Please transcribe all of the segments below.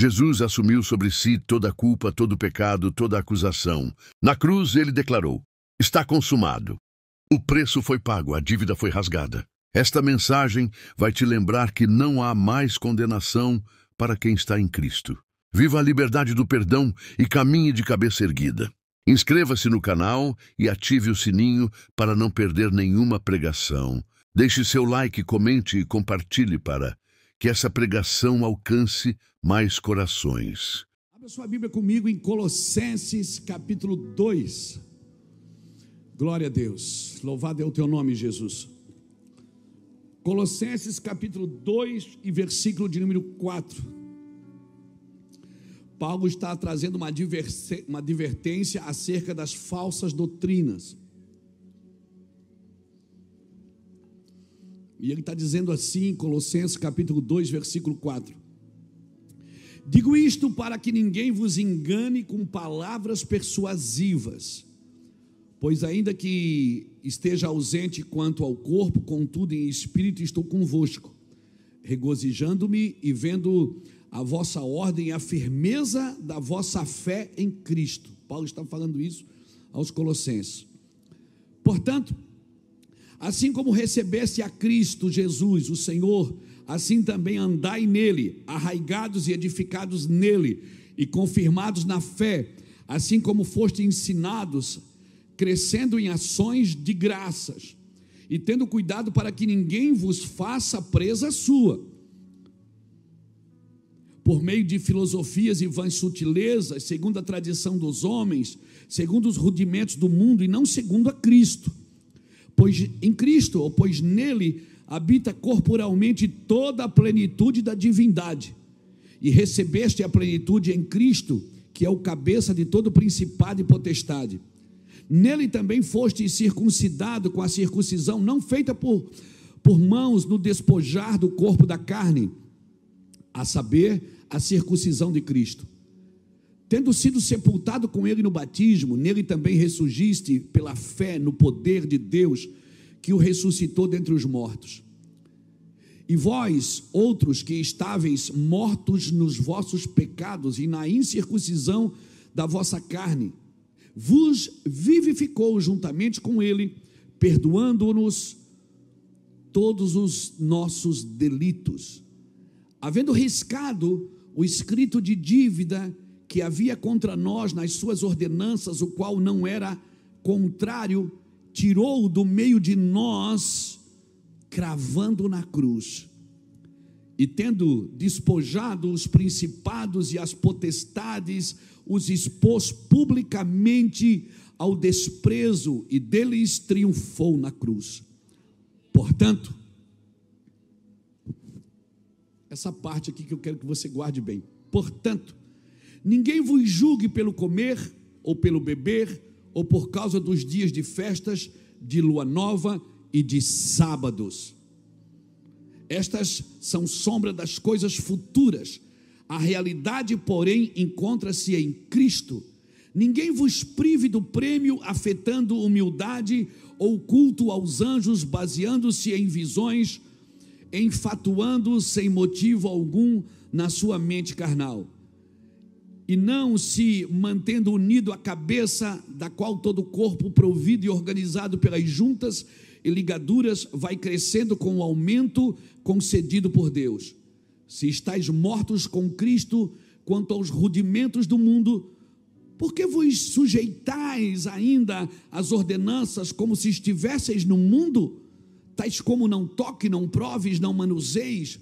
Jesus assumiu sobre si toda a culpa, todo o pecado, toda a acusação. Na cruz, ele declarou: está consumado. O preço foi pago, a dívida foi rasgada. Esta mensagem vai te lembrar que não há mais condenação para quem está em Cristo. Viva a liberdade do perdão e caminhe de cabeça erguida. Inscreva-se no canal e ative o sininho para não perder nenhuma pregação. Deixe seu like, comente e compartilhe para que essa pregação alcance mais corações. Abra sua Bíblia comigo em Colossenses capítulo 2. Glória a Deus. Louvado é o teu nome, Jesus. Colossenses capítulo 2 e versículo de número 4. Paulo está trazendo uma advertência acerca das falsas doutrinas. E ele está dizendo assim, Colossenses capítulo 2, versículo 4. Digo isto para que ninguém vos engane com palavras persuasivas, pois ainda que esteja ausente quanto ao corpo, contudo em espírito estou convosco, regozijando-me e vendo a vossa ordem e a firmeza da vossa fé em Cristo. Paulo está falando isso aos Colossenses. Portanto, assim como recebeste a Cristo Jesus, o Senhor, assim também andai nele, arraigados e edificados nele, e confirmados na fé, assim como foste ensinados, crescendo em ações de graças, e tendo cuidado para que ninguém vos faça presa sua, por meio de filosofias e vãs sutilezas, segundo a tradição dos homens, segundo os rudimentos do mundo, e não segundo a Cristo. Pois em Cristo, ou pois nele, habita corporalmente toda a plenitude da divindade, e recebeste a plenitude em Cristo, que é o cabeça de todo principado e potestade. Nele também foste circuncidado com a circuncisão não feita por mãos no despojar do corpo da carne, a saber, a circuncisão de Cristo. Tendo sido sepultado com ele no batismo, nele também ressurgiste pela fé no poder de Deus, que o ressuscitou dentre os mortos. E vós, outros que estáveis mortos nos vossos pecados e na incircuncisão da vossa carne, vos vivificou juntamente com ele, perdoando-nos todos os nossos delitos, havendo riscado o escrito de dívida que havia contra nós nas suas ordenanças, o qual não era contrário, tirou do meio de nós, cravando na cruz. E tendo despojado os principados e as potestades, os expôs publicamente ao desprezo, e deles triunfou na cruz. Portanto, essa parte aqui que eu quero que você guarde bem. Portanto, ninguém vos julgue pelo comer, ou pelo beber, ou por causa dos dias de festas, de lua nova e de sábados. Estas são sombra das coisas futuras. A realidade, porém, encontra-se em Cristo. Ninguém vos prive do prêmio, afetando humildade ou culto aos anjos, baseando-se em visões, enfatuando sem motivo algum na sua mente carnal, e não se mantendo unido à cabeça, da qual todo o corpo, provido e organizado pelas juntas e ligaduras, vai crescendo com o aumento concedido por Deus. Se estáis mortos com Cristo quanto aos rudimentos do mundo, por que vos sujeitais ainda às ordenanças como se estivesseis no mundo? Tais como não toque, não proves, não manuseis.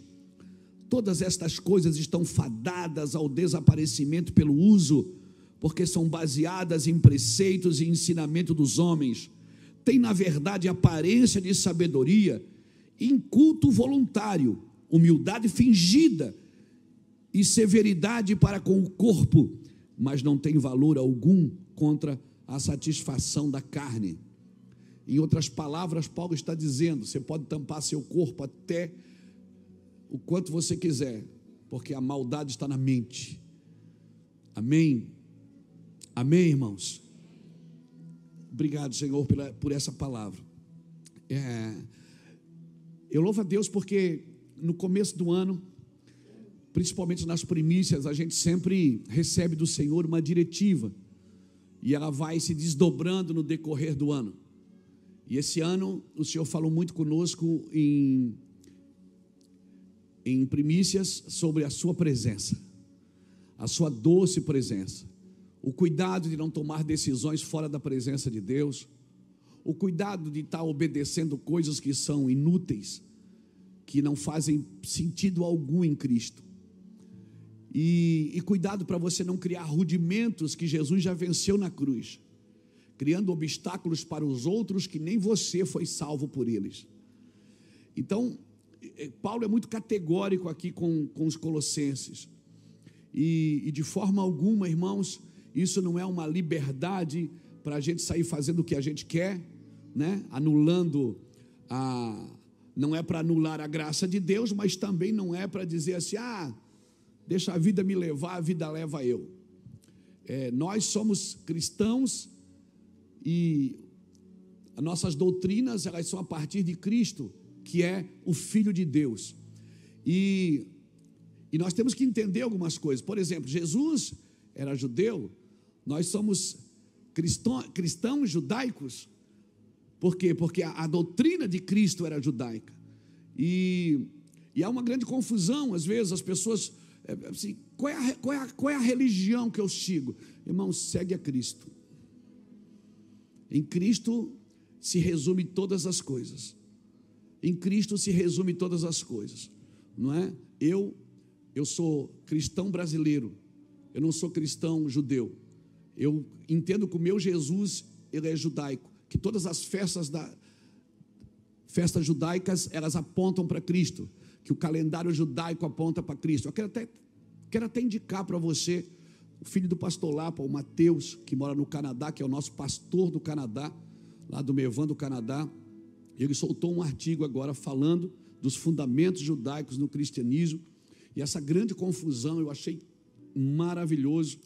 Todas estas coisas estão fadadas ao desaparecimento pelo uso, porque são baseadas em preceitos e ensinamento dos homens. Tem, na verdade, aparência de sabedoria, inculto voluntário, humildade fingida e severidade para com o corpo, mas não tem valor algum contra a satisfação da carne. Em outras palavras, Paulo está dizendo: você pode tampar seu corpo até o quanto você quiser, porque a maldade está na mente. Amém? Amém, irmãos? Obrigado, Senhor, por essa palavra. Eu louvo a Deus porque no começo do ano, principalmente nas primícias, a gente sempre recebe do Senhor uma diretiva, e ela vai se desdobrando no decorrer do ano. E esse ano o Senhor falou muito conosco em primícias sobre a sua presença, a sua doce presença, o cuidado de não tomar decisões fora da presença de Deus, o cuidado de estar obedecendo coisas que são inúteis, que não fazem sentido algum em Cristo, e cuidado para você não criar rudimentos que Jesus já venceu na cruz, criando obstáculos para os outros que nem você foi salvo por eles. Então, Paulo é muito categórico aqui com os colossenses, e de forma alguma, irmãos, isso não é uma liberdade para a gente sair fazendo o que a gente quer, né? Anulando não é para anular a graça de Deus, mas também não é para dizer assim, deixa a vida me levar, a vida leva eu. Nós somos cristãos e as nossas doutrinas, elas são a partir de Cristo, que é o Filho de Deus, e nós temos que entender algumas coisas. Por exemplo, Jesus era judeu, nós somos cristãos judaicos. Por quê? Porque a doutrina de Cristo era judaica, e há uma grande confusão, às vezes as pessoas, assim, qual é a religião que eu sigo? Irmão, segue a Cristo. Em Cristo se resume todas as coisas. Em Cristo se resume todas as coisas, não é? Eu sou cristão brasileiro, eu não sou cristão judeu. Eu entendo que o meu Jesus, ele é judaico, que todas as festas judaicas, elas apontam para Cristo, que o calendário judaico aponta para Cristo. Eu quero até indicar para você, o filho do pastor Lapa, o Mateus, que mora no Canadá, que é o nosso pastor do Canadá, lá do Mevan do Canadá. Ele soltou um artigo agora falando dos fundamentos judaicos no cristianismo, e essa grande confusão eu achei maravilhoso,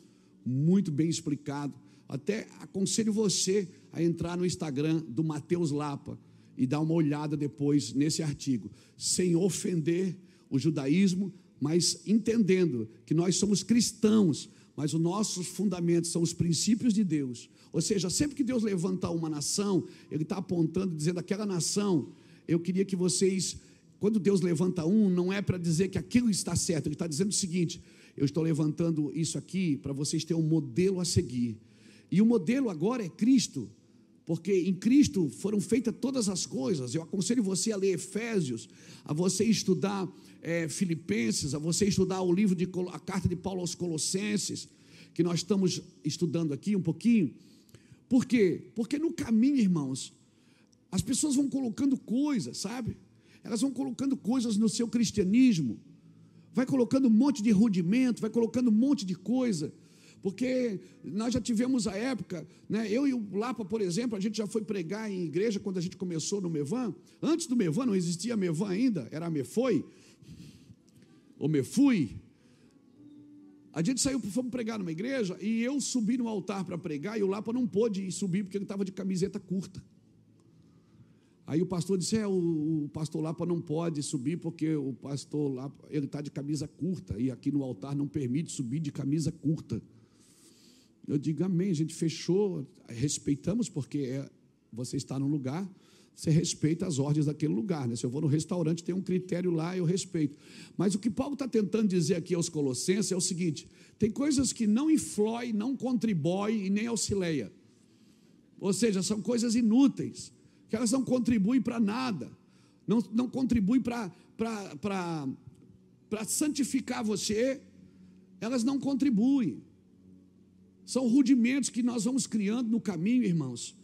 muito bem explicado. Até aconselho você a entrar no Instagram do Mateus Lapa e dar uma olhada depois nesse artigo, sem ofender o judaísmo, mas entendendo que nós somos cristãos, mas os nossos fundamentos são os princípios de Deus. Ou seja, sempre que Deus levantar uma nação, Ele está apontando, dizendo, aquela nação, eu queria que vocês, quando Deus levanta não é para dizer que aquilo está certo, Ele está dizendo o seguinte, eu estou levantando isso aqui para vocês terem um modelo a seguir, e o modelo agora é Cristo, porque em Cristo foram feitas todas as coisas. Eu aconselho você a ler Efésios, a você estudar Filipenses, a você estudar a carta de Paulo aos Colossenses, que nós estamos estudando aqui um pouquinho. Por quê? Porque no caminho, irmãos, as pessoas vão colocando coisas, sabe? Elas vão colocando coisas no seu cristianismo, vai colocando um monte de rudimento, vai colocando um monte de coisa, porque nós já tivemos a época, né? Eu e o Lapa, por exemplo, a gente já foi pregar em igreja quando a gente começou no Mevan. Antes do Mevan não existia Mevan ainda, era a Mefoi, ou Mefui. A gente fomos pregar numa igreja, e eu subi no altar para pregar, e o Lapa não pôde subir, porque ele estava de camiseta curta. Aí o pastor disse, o pastor Lapa não pode subir, porque o pastor Lapa, ele está de camisa curta, e aqui no altar não permite subir de camisa curta. Eu digo, amém, a gente fechou, respeitamos, porque você está num lugar, você respeita as ordens daquele lugar, né? Se eu vou no restaurante, tem um critério lá, eu respeito. Mas o que Paulo está tentando dizer aqui aos Colossenses é o seguinte, tem coisas que não influem, não contribuem e nem auxiliam. Ou seja, são coisas inúteis, que elas não contribuem para nada, não contribuem para santificar você, elas não contribuem. São rudimentos que nós vamos criando no caminho, irmãos.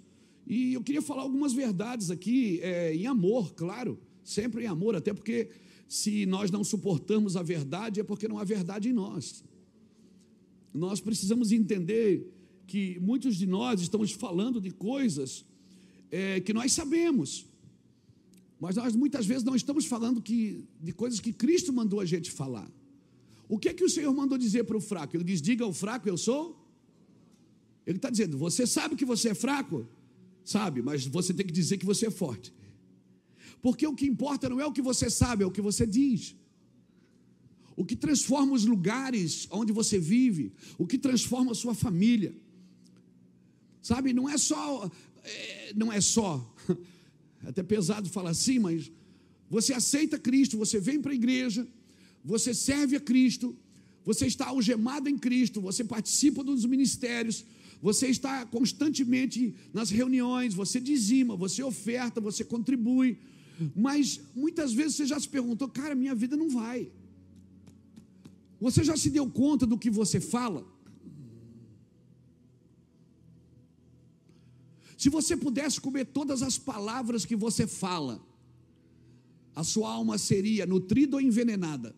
E eu queria falar algumas verdades aqui, em amor, claro, sempre em amor, até porque se nós não suportamos a verdade, é porque não há verdade em nós. Nós precisamos entender que muitos de nós estamos falando de coisas que nós sabemos, mas nós muitas vezes não estamos falando de coisas que Cristo mandou a gente falar. O que é que o Senhor mandou dizer para o fraco? Ele diz, diga ao fraco, eu sou. Ele está dizendo, você sabe que você é fraco? Sabe, mas você tem que dizer que você é forte. Porque o que importa não é o que você sabe, é o que você diz. o que transforma os lugares onde você vive, o que transforma a sua família. Sabe, não é só, é até pesado falar assim, mas você aceita Cristo, você vem para a igreja, você serve a Cristo, você está algemado em Cristo, você participa dos ministérios, você está constantemente nas reuniões, você dizima, você oferta, você contribui, mas muitas vezes você já se perguntou, cara, minha vida não vai. Você já se deu conta do que você fala? Se você pudesse comer todas as palavras que você fala, a sua alma seria nutrida ou envenenada?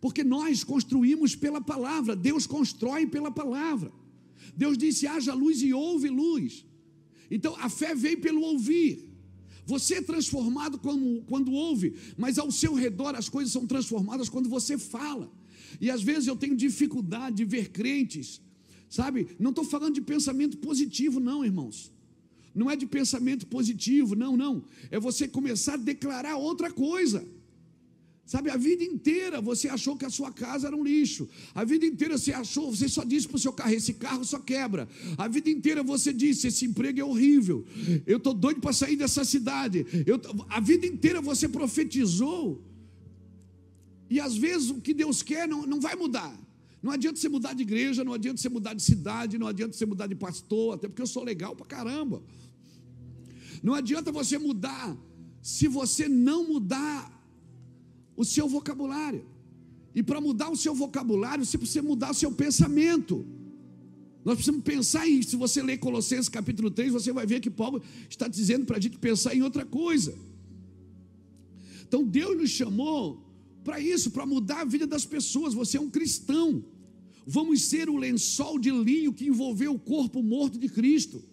Porque nós construímos pela palavra, Deus constrói pela palavra. Deus disse, haja luz e houve luz. Então a fé vem pelo ouvir. Você é transformado quando ouve, mas ao seu redor as coisas são transformadas quando você fala. E às vezes eu tenho dificuldade de ver crentes, sabe? Não estou falando de pensamento positivo não, irmãos. Não é de pensamento positivo, não. É você começar a declarar outra coisa. Sabe, a vida inteira você achou que a sua casa era um lixo. A vida inteira você só disse para o seu carro, esse carro só quebra. A vida inteira você disse, esse emprego é horrível. Eu estou doido para sair dessa cidade. A vida inteira você profetizou. E às vezes o que Deus quer não vai mudar. Não adianta você mudar de igreja, não adianta você mudar de cidade, não adianta você mudar de pastor, até porque eu sou legal para caramba. Não adianta você mudar se você não mudar o seu vocabulário. E para mudar o seu vocabulário, você precisa mudar o seu pensamento. Nós precisamos pensar em, se você ler Colossenses capítulo 3, você vai ver que Paulo está dizendo para a gente pensar em outra coisa. Então Deus nos chamou para isso, para mudar a vida das pessoas. Você é um cristão. Vamos ser o lençol de linho que envolveu o corpo morto de Cristo.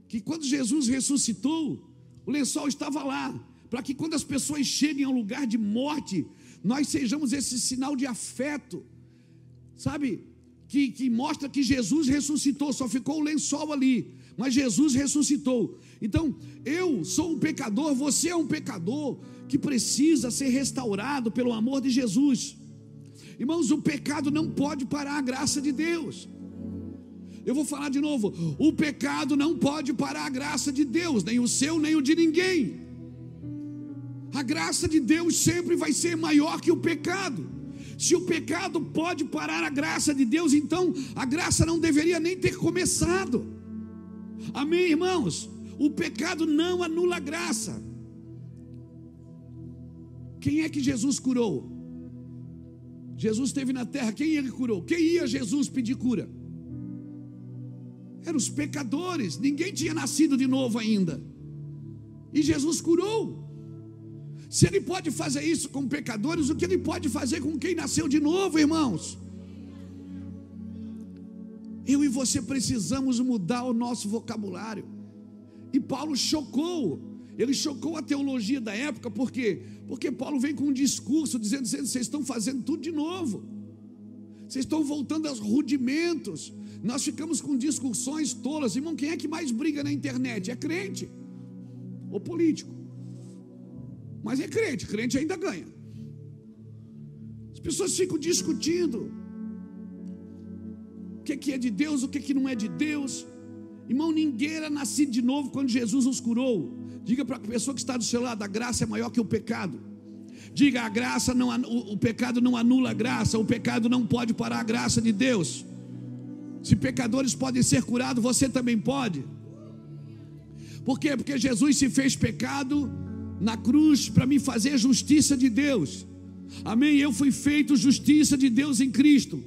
Que quando Jesus ressuscitou, o lençol estava lá, para que quando as pessoas cheguem ao lugar de morte, nós sejamos esse sinal de afeto, sabe, que mostra que Jesus ressuscitou. Só ficou o lençol ali, mas Jesus ressuscitou. Então, eu sou um pecador, você é um pecador, que precisa ser restaurado pelo amor de Jesus. Irmãos, o pecado não pode parar a graça de Deus. Eu vou falar de novo, o pecado não pode parar a graça de Deus, nem o seu, nem o de ninguém. A graça de Deus sempre vai ser maior que o pecado. Se o pecado pode parar a graça de Deus, então a graça não deveria nem ter começado. Amém, irmãos? O pecado não anula a graça. Quem é que Jesus curou? Jesus esteve na terra, quem ele curou? Quem ia Jesus pedir cura? Eram os pecadores, ninguém tinha nascido de novo ainda. E Jesus curou. Se ele pode fazer isso com pecadores, o que ele pode fazer com quem nasceu de novo, irmãos? Eu e você precisamos mudar o nosso vocabulário. E Paulo chocou, ele chocou a teologia da época, por quê? Porque Paulo vem com um discurso dizendo, vocês estão fazendo tudo de novo, vocês estão voltando aos rudimentos. Nós ficamos com discussões tolas. Irmão, quem é que mais briga na internet? É crente ou político? Mas é crente, crente ainda ganha. As pessoas ficam discutindo o que é de Deus, o que não é de Deus. Irmão, ninguém era nascido de novo quando Jesus nos curou. Diga para a pessoa que está do seu lado, a graça é maior que o pecado. Diga, a graça não, o pecado não anula a graça, o pecado não pode parar a graça de Deus. Se pecadores podem ser curados, você também pode. Por quê? Porque Jesus se fez pecado na cruz para me fazer justiça de Deus. Amém? Eu fui feito justiça de Deus em Cristo.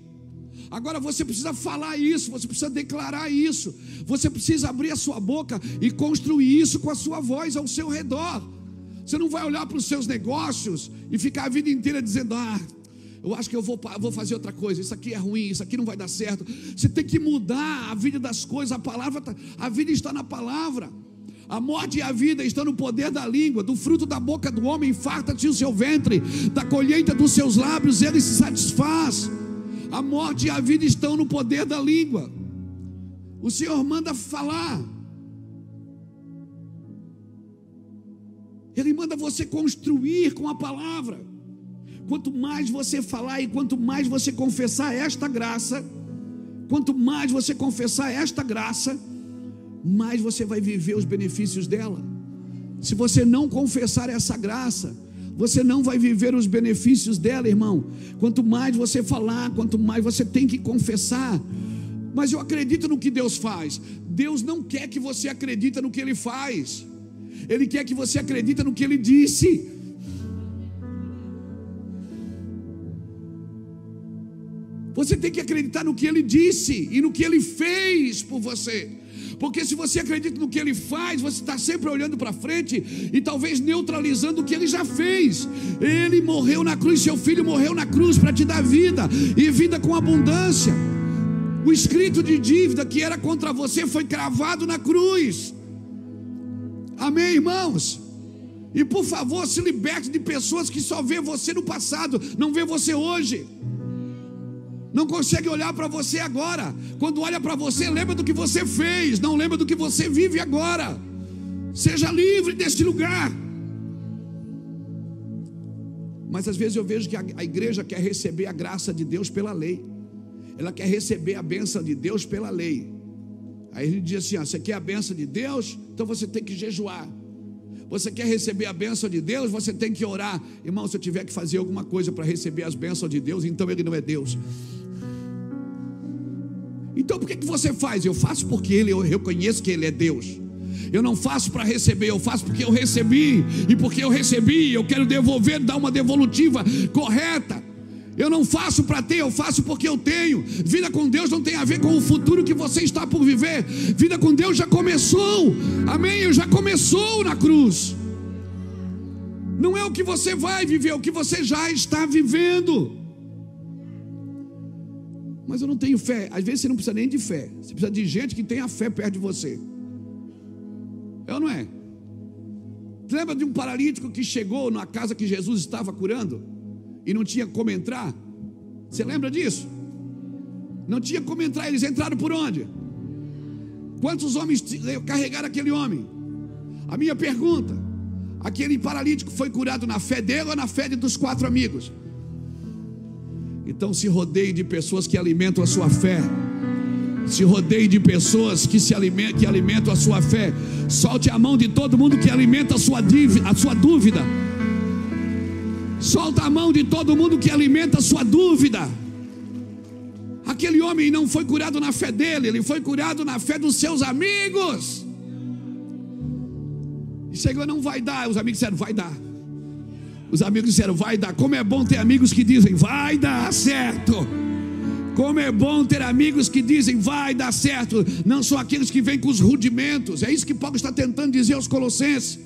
Agora você precisa falar isso, você precisa declarar isso, você precisa abrir a sua boca e construir isso com a sua voz ao seu redor. Você não vai olhar para os seus negócios e ficar a vida inteira dizendo, eu acho que eu vou fazer outra coisa, isso aqui é ruim, isso aqui não vai dar certo. Você tem que mudar a vida das coisas. A vida está na palavra. A morte e a vida estão no poder da língua. Do fruto da boca do homem farta-te o seu ventre, da colheita dos seus lábios ele se satisfaz. A morte e a vida estão no poder da língua. O Senhor manda falar. Ele manda você construir com a palavra. Quanto mais você falar e quanto mais você confessar esta graça, quanto mais você confessar esta graça, mais você vai viver os benefícios dela. Se você não confessar essa graça, você não vai viver os benefícios dela, irmão. Quanto mais você falar, quanto mais você tem que confessar. Mas eu acredito no que Deus faz. Deus não quer que você acredite no que Ele faz. Ele quer que você acredite no que Ele disse. Você tem que acreditar no que Ele disse e no que Ele fez por você. Porque se você acredita no que Ele faz, você está sempre olhando para frente e talvez neutralizando o que Ele já fez. Ele morreu na cruz, seu Filho morreu na cruz para te dar vida, e vida com abundância. O escrito de dívida que era contra você foi cravado na cruz. Amém, irmãos? E por favor, se liberte de pessoas que só vê você no passado, não vê você hoje. Não consegue olhar para você agora. Quando olha para você, lembra do que você fez, não lembra do que você vive agora. Seja livre deste lugar. Mas às vezes eu vejo que a igreja quer receber a graça de Deus pela lei. Ela quer receber a bênção de Deus pela lei. Aí ele diz assim, você quer a bênção de Deus? Então você tem que jejuar. Você quer receber a bênção de Deus? Você tem que orar. Irmão, se eu tiver que fazer alguma coisa para receber as bênçãos de Deus, então Ele não é Deus. Então por que você faz? Eu faço porque eu reconheço que Ele é Deus. Eu não faço para receber, eu faço porque eu recebi. E porque eu recebi, eu quero devolver, dar uma devolutiva correta. Eu não faço para ter, eu faço porque eu tenho. Vida com Deus não tem a ver com o futuro que você está por viver. Vida com Deus já começou. Amém? Já começou na cruz. Não é o que você vai viver, é o que você já está vivendo. Mas eu não tenho fé. Às vezes você não precisa nem de fé. Você precisa de gente que tenha fé perto de você. É ou não é? Lembra de um paralítico que chegou na casa que Jesus estava curando e não tinha como entrar? Você lembra disso? Não tinha como entrar. Eles entraram por onde? Quantos homens carregaram aquele homem? A minha pergunta: aquele paralítico foi curado na fé dele ou na fé dos 4 amigos? Então se rodeie de pessoas que alimentam a sua fé. Se rodeie de pessoas que alimentam a sua fé. Solte a mão de todo mundo que alimenta a sua dúvida. Solta a mão de todo mundo que alimenta a sua dúvida. Aquele homem não foi curado na fé dele, ele foi curado na fé dos seus amigos. E chegou, não vai dar. Os amigos disseram, vai dar. Os amigos disseram, vai dar. Como é bom ter amigos que dizem, vai dar certo. Como é bom ter amigos que dizem, vai dar certo. Não são aqueles que vêm com os rudimentos. É isso que Paulo está tentando dizer aos Colossenses.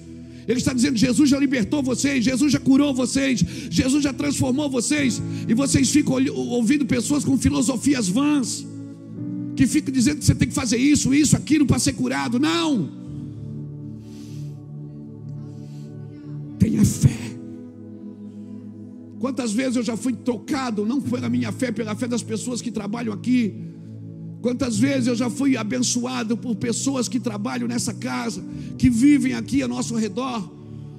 Ele está dizendo, Jesus já libertou vocês, Jesus já curou vocês, Jesus já transformou vocês. E vocês ficam ouvindo pessoas com filosofias vãs, que ficam dizendo que você tem que fazer isso, isso, aquilo para ser curado. Não. Tenha fé. Quantas vezes eu já fui tocado, não pela minha fé, pela fé das pessoas que trabalham aqui. Quantas vezes eu já fui abençoado por pessoas que trabalham nessa casa, que vivem aqui ao nosso redor.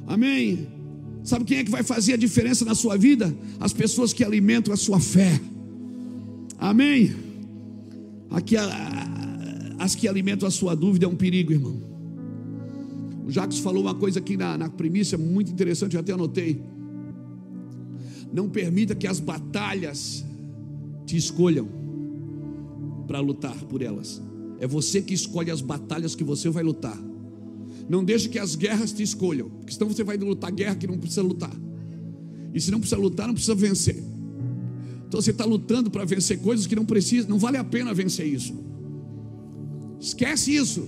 Amém? Sabe quem é que vai fazer a diferença na sua vida? As pessoas que alimentam a sua fé. Amém? Aqui, as que alimentam a sua dúvida é um perigo, irmão. O Jacques falou uma coisa aqui na primícia muito interessante, eu até anotei. Não permita que as batalhas te escolham para lutar por elas. É você que escolhe as batalhas que você vai lutar. Não deixe que as guerras te escolham, porque senão você vai lutar guerra que não precisa lutar. E se não precisa lutar, não precisa vencer. Então você está lutando para vencer coisas que não precisa, não vale a pena vencer isso. Esquece isso.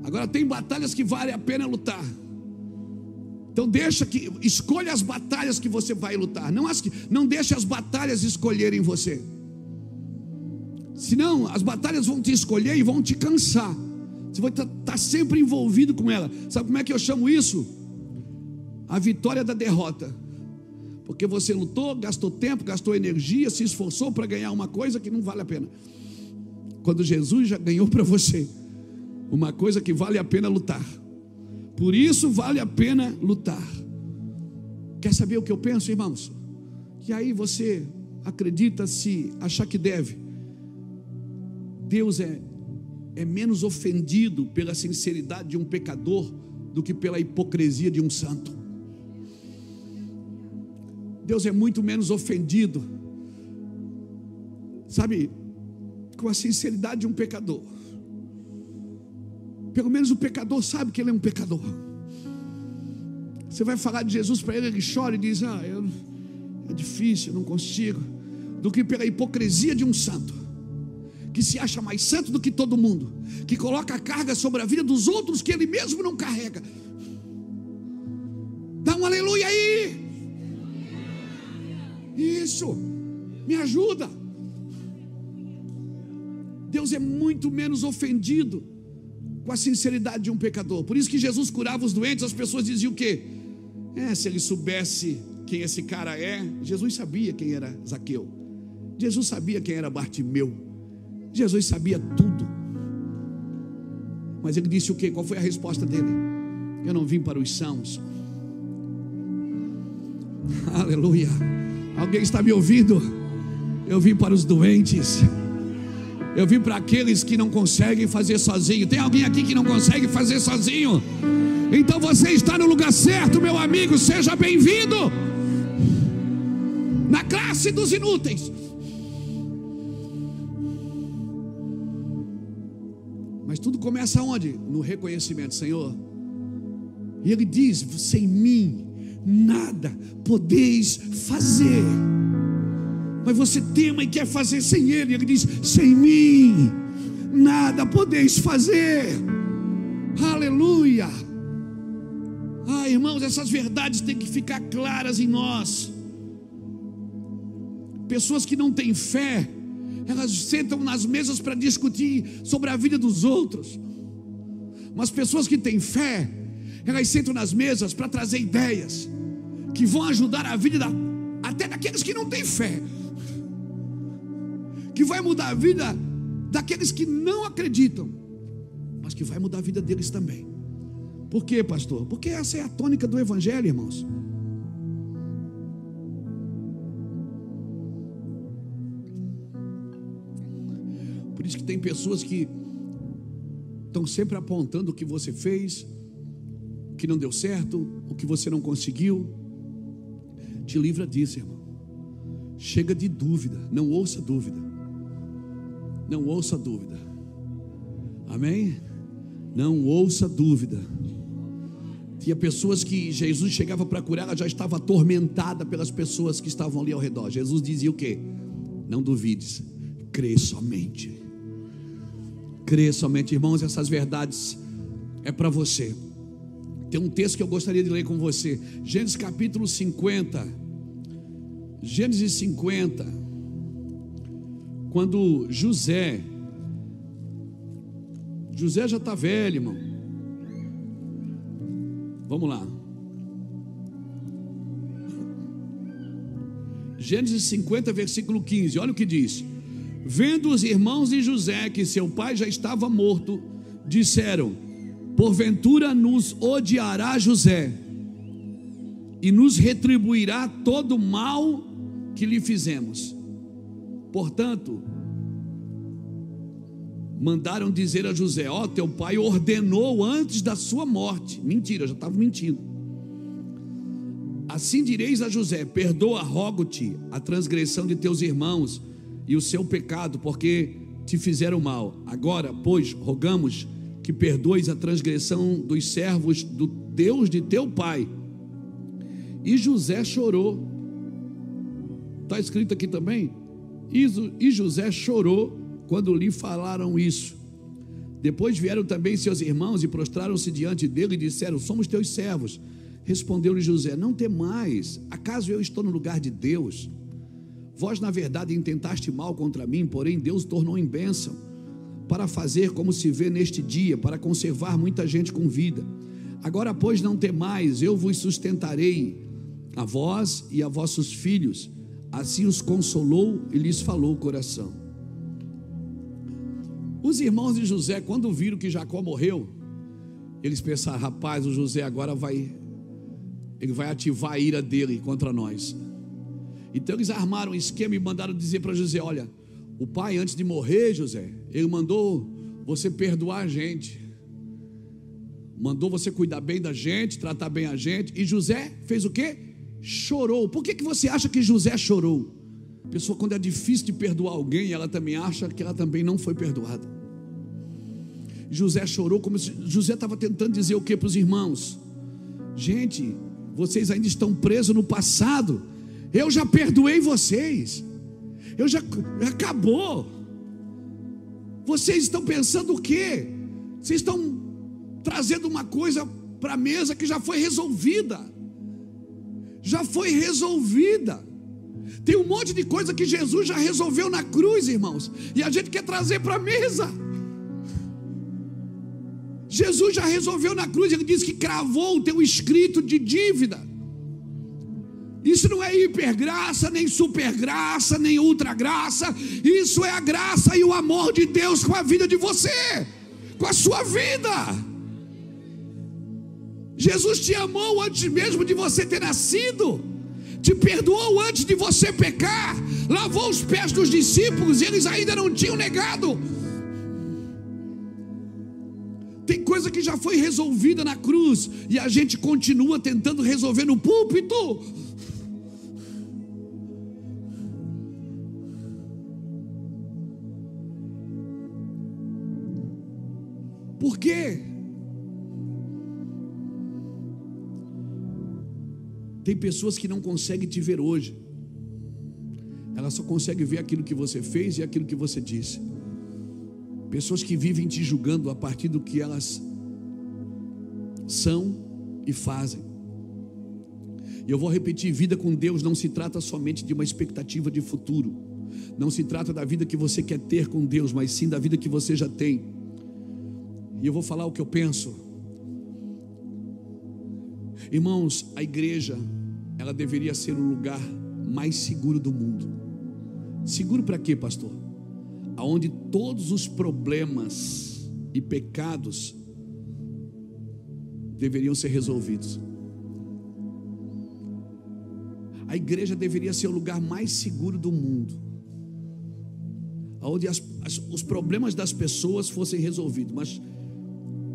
Agora tem batalhas que vale a pena lutar. Então escolha as batalhas que você vai lutar. Não deixe as batalhas escolherem você. Senão as batalhas vão te escolher e vão te cansar. Você vai estar sempre envolvido com ela. Sabe como é que eu chamo isso? A vitória da derrota. Porque você lutou, gastou tempo, gastou energia, se esforçou para ganhar uma coisa que não vale a pena. Quando Jesus já ganhou para você uma coisa que vale a pena lutar. Por isso vale a pena lutar. Quer saber o que eu penso, irmãos? Que aí você acredita, se achar que deve. Deus é menos ofendido pela sinceridade de um pecador do que pela hipocrisia de um santo. Deus é muito menos ofendido, sabe, com a sinceridade de um pecador. Pelo menos o pecador sabe que ele é um pecador. Você vai falar de Jesus para ele, ele chora e diz: é difícil, eu não consigo. Do que pela hipocrisia de um santo, que se acha mais santo do que todo mundo, que coloca a carga sobre a vida dos outros que ele mesmo não carrega. Dá um aleluia aí. Isso, me ajuda. Deus é muito menos ofendido com a sinceridade de um pecador. Por isso que Jesus curava os doentes, as pessoas diziam o quê? Se ele soubesse quem esse cara é. Jesus sabia quem era Zaqueu, Jesus sabia quem era Bartimeu, Jesus sabia tudo. Mas ele disse o quê? Qual foi a resposta dele? Eu não vim para os sãos. Aleluia. Alguém está me ouvindo? Eu vim para os doentes. Eu vim para aqueles que não conseguem fazer sozinho. Tem alguém aqui que não consegue fazer sozinho? Então você está no lugar certo, meu amigo. Seja bem-vindo na classe dos inúteis. Mas tudo começa onde? No reconhecimento, Senhor. E ele diz: sem mim nada podeis fazer. Mas você tema e quer fazer sem ele. Ele diz: sem mim nada podeis fazer. Aleluia. Irmãos, essas verdades têm que ficar claras em nós. Pessoas que não têm fé, elas sentam nas mesas para discutir sobre a vida dos outros. Mas pessoas que têm fé, elas sentam nas mesas para trazer ideias que vão ajudar a vida até daqueles que não têm fé, que vai mudar a vida daqueles que não acreditam, mas que vai mudar a vida deles também. Por quê, pastor? Porque essa é a tônica do evangelho, irmãos. Por isso que tem pessoas que estão sempre apontando o que você fez, o que não deu certo, o que você não conseguiu. Te livra disso, irmão. Chega de dúvida, não ouça dúvida. Não ouça dúvida. Amém? Não ouça dúvida. Tinha pessoas que Jesus chegava para curar, ela já estava atormentada pelas pessoas que estavam ali ao redor. Jesus dizia o quê? Não duvides, crê somente. Crê somente. Irmãos, essas verdades é para você. Tem um texto que eu gostaria de ler com você. Gênesis capítulo 50. Gênesis 50. Quando José já está velho, irmão. Vamos lá. Gênesis 50, versículo 15. Olha o que diz: vendo os irmãos de José que seu pai já estava morto, disseram: porventura nos odiará José e nos retribuirá todo o mal que lhe fizemos. Portanto, mandaram dizer a José: teu pai ordenou antes da sua morte. Mentira, já estava mentindo. Assim direis a José: perdoa, rogo-te, a transgressão de teus irmãos e o seu pecado, porque te fizeram mal. Agora, pois, rogamos que perdoes a transgressão dos servos do Deus de teu pai. E José chorou. Está escrito aqui também. E José chorou quando lhe falaram isso. Depois vieram também seus irmãos e prostraram-se diante dele e disseram: somos teus servos. Respondeu-lhe José: não temais, acaso eu estou no lugar de Deus? Vós na verdade intentaste mal contra mim, porém Deus tornou em bênção, para fazer como se vê neste dia, para conservar muita gente com vida. Agora pois não temais, eu vos sustentarei, a vós e a vossos filhos. Assim os consolou e lhes falou o coração. Os irmãos de José, quando viram que Jacó morreu, Eles pensaram: rapaz, o José agora ele vai ativar a ira dele contra nós. Então eles armaram um esquema e mandaram dizer para José: olha, o pai, antes de morrer, José, ele mandou você perdoar a gente, mandou você cuidar bem da gente, tratar bem a gente. E José fez o quê? Chorou. Por que você acha que José chorou? A pessoa, quando é difícil de perdoar alguém, ela também acha que ela também não foi perdoada. José chorou, como se José estava tentando dizer o que para os irmãos? Gente, vocês ainda estão presos no passado. Eu já perdoei vocês. Acabou. Vocês estão pensando o quê? Vocês estão trazendo uma coisa para a mesa que já foi resolvida. Já foi resolvida. Tem um monte de coisa que Jesus já resolveu na cruz, irmãos, e a gente quer trazer para a mesa. Jesus já resolveu na cruz. Ele disse que cravou o teu escrito de dívida. Isso não é hipergraça, nem supergraça, nem ultragraça. Isso é a graça e o amor de Deus com a vida de você, com a sua vida. Jesus te amou antes mesmo de você ter nascido, te perdoou antes de você pecar, lavou os pés dos discípulos e eles ainda não tinham negado. Tem coisa que já foi resolvida na cruz e a gente continua tentando resolver no púlpito. Por quê? Tem pessoas que não conseguem te ver hoje. Ela só consegue ver aquilo que você fez e aquilo que você disse. Pessoas que vivem te julgando a partir do que elas são e fazem. E eu vou repetir: vida com Deus não se trata somente de uma expectativa de futuro. Não se trata da vida que você quer ter com Deus, mas sim da vida que você já tem. E eu vou falar o que eu penso. Irmãos, a igreja, ela deveria ser o lugar mais seguro do mundo. Seguro para quê, pastor? Aonde todos os problemas e pecados deveriam ser resolvidos. A igreja deveria ser o lugar mais seguro do mundo, onde os problemas das pessoas fossem resolvidos.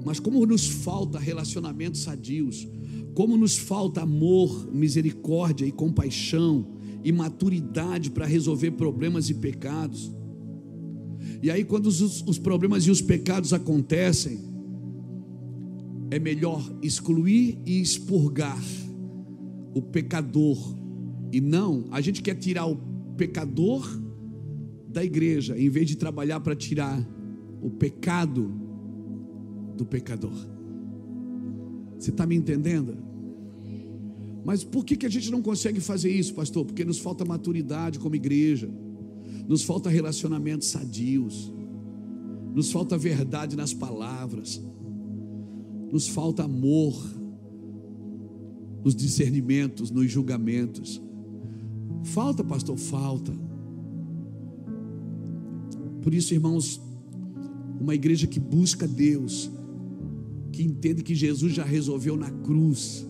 Mas como nos falta relacionamentos sadios, como nos falta amor, misericórdia e compaixão e maturidade para resolver problemas e pecados. E aí, quando os problemas e os pecados acontecem, é melhor excluir e expurgar o pecador. E não, a gente quer tirar o pecador da igreja, em vez de trabalhar para tirar o pecado do pecador. Você está me entendendo? Mas por que a gente não consegue fazer isso, pastor? Porque nos falta maturidade como igreja, nos falta relacionamentos sadios, nos falta verdade nas palavras, nos falta amor nos discernimentos, nos julgamentos. Falta, pastor, falta. Por isso, irmãos, uma igreja que busca Deus, que entende que Jesus já resolveu na cruz.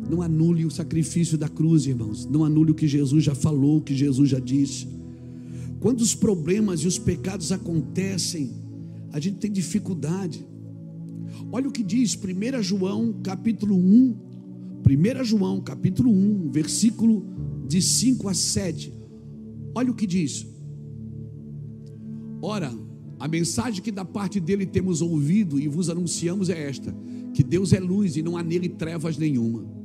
Não anule o sacrifício da cruz, irmãos. Não anule o que Jesus já falou, o que Jesus já disse. Quando os problemas e os pecados acontecem, a gente tem dificuldade. Olha o que diz 1 João capítulo 1. 1 João capítulo 1, versículo de 5 a 7. Olha o que diz: ora, a mensagem que da parte dele temos ouvido e vos anunciamos é esta: que Deus é luz e não há nele trevas nenhuma.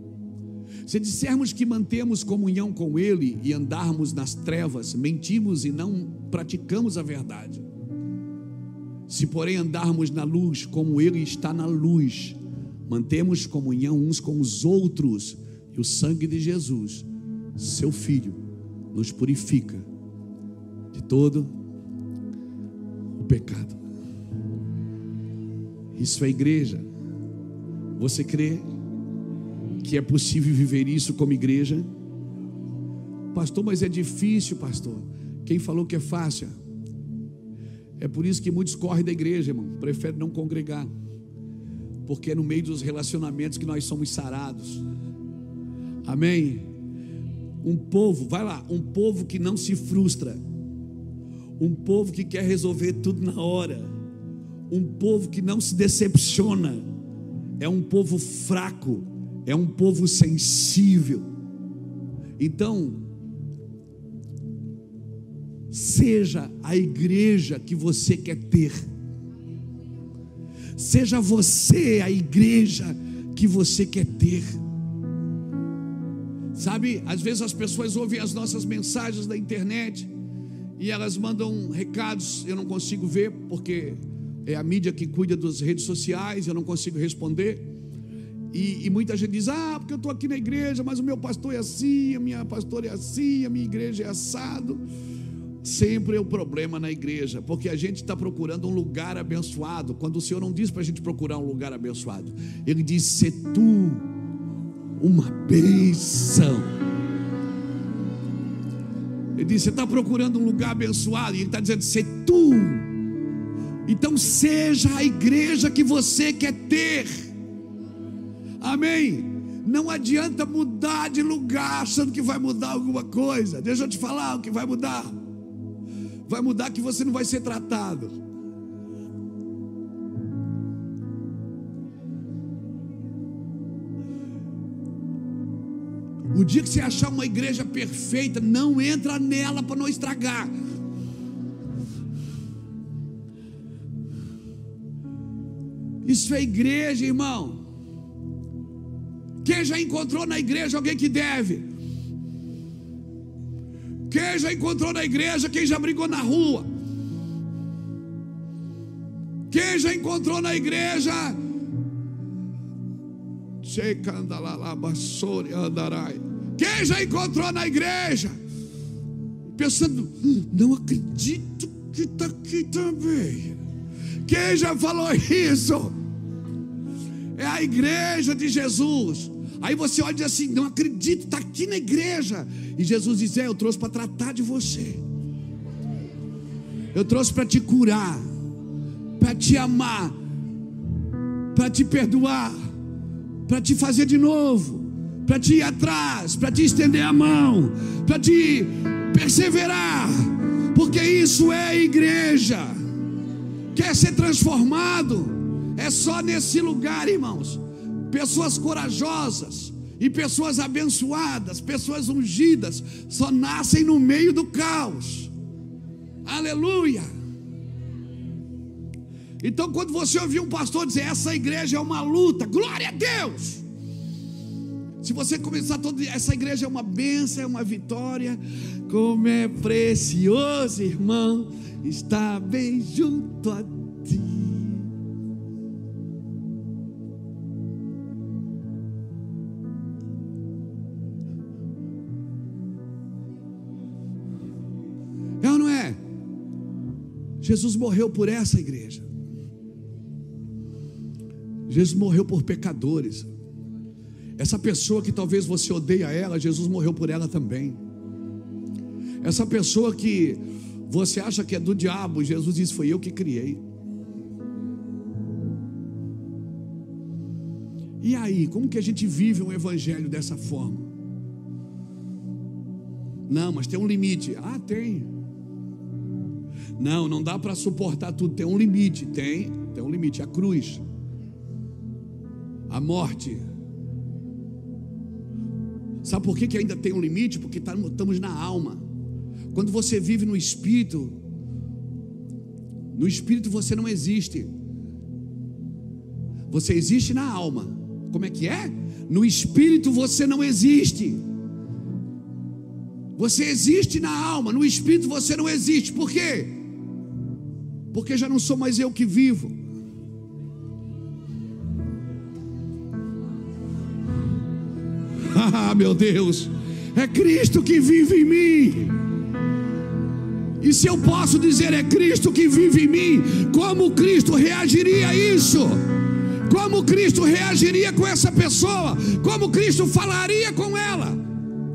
Se dissermos que mantemos comunhão com ele e andarmos nas trevas, mentimos e não praticamos a verdade. Se porém andarmos na luz, como ele está na luz, mantemos comunhão uns com os outros, e o sangue de Jesus, seu Filho, nos purifica de todo o pecado. Isso é igreja. Você crê que é possível viver isso como igreja? Pastor, mas é difícil, pastor. Quem falou que é fácil? É por isso que muitos correm da igreja, irmão, preferem não congregar. porque é no meio dos relacionamentos que nós somos sarados. Amém? Um povo, vai lá, um povo que não se frustra, um povo que quer resolver tudo na hora, um povo que não se decepciona, é um povo fraco, é um povo sensível. Então, seja a igreja que você quer ter, seja você a igreja que você quer ter. Sabe, às vezes as pessoas ouvem as nossas mensagens da internet e elas mandam recados, eu não consigo ver, porque é a mídia que cuida das redes sociais, eu não consigo responder. E muita gente diz, porque eu estou aqui na igreja, mas o meu pastor é assim, a minha pastora é assim, a minha igreja é assado. Sempre é o problema na igreja, porque a gente está procurando um lugar abençoado, quando o Senhor não diz para a gente procurar um lugar abençoado, Ele diz, se tu uma bênção. Ele diz, você está procurando um lugar abençoado, e Ele está dizendo, se tu. Então seja a igreja que você quer ter. Amém? Não adianta mudar de lugar achando que vai mudar alguma coisa. Deixa eu te falar o que vai mudar. Vai mudar que você não vai ser tratado. O dia que você achar uma igreja perfeita, não entra nela para não estragar. Isso é igreja, irmão. Quem já encontrou na igreja alguém que deve? Quem já encontrou na igreja quem já brigou na rua? Quem já encontrou na igreja quem já encontrou na igreja pensando, não acredito que está aqui também? Quem já falou isso? É a igreja de Jesus. Aí você olha e diz assim, não acredito, está aqui na igreja. E Jesus diz, eu trouxe para tratar de você. Eu trouxe para te curar, para te amar, para te perdoar, para te fazer de novo, para te ir atrás, para te estender a mão, para te perseverar. Porque isso é igreja. Quer ser transformado? É só nesse lugar, irmãos. Pessoas corajosas e pessoas abençoadas, pessoas ungidas, só nascem no meio do caos. Aleluia. Então quando você ouvir um pastor dizer, essa igreja é uma luta, glória a Deus. Se você começar todo, essa igreja é uma bênção, é uma vitória. Como é precioso, irmão, estar bem junto a ti. É ou não é? Jesus morreu por essa igreja. Jesus morreu por pecadores. Essa pessoa que talvez você odeia ela, Jesus morreu por ela também. Essa pessoa que você acha que é do diabo, Jesus disse, foi eu que criei. E aí, como que a gente vive um evangelho dessa forma? Não, mas tem um limite. Tem. Não dá para suportar tudo, tem um limite. Tem um limite, a cruz, a morte. Sabe por que ainda tem um limite? Porque estamos na alma. Quando você vive no espírito você não existe. Você existe na alma. Como é que é? No espírito você não existe. Você existe na alma, no espírito você não existe. Por quê? Porque já não sou mais eu que vivo. Meu Deus, é Cristo que vive em mim. E se eu posso dizer é Cristo que vive em mim, como Cristo reagiria a isso? Como Cristo reagiria com essa pessoa? Como Cristo falaria com ela?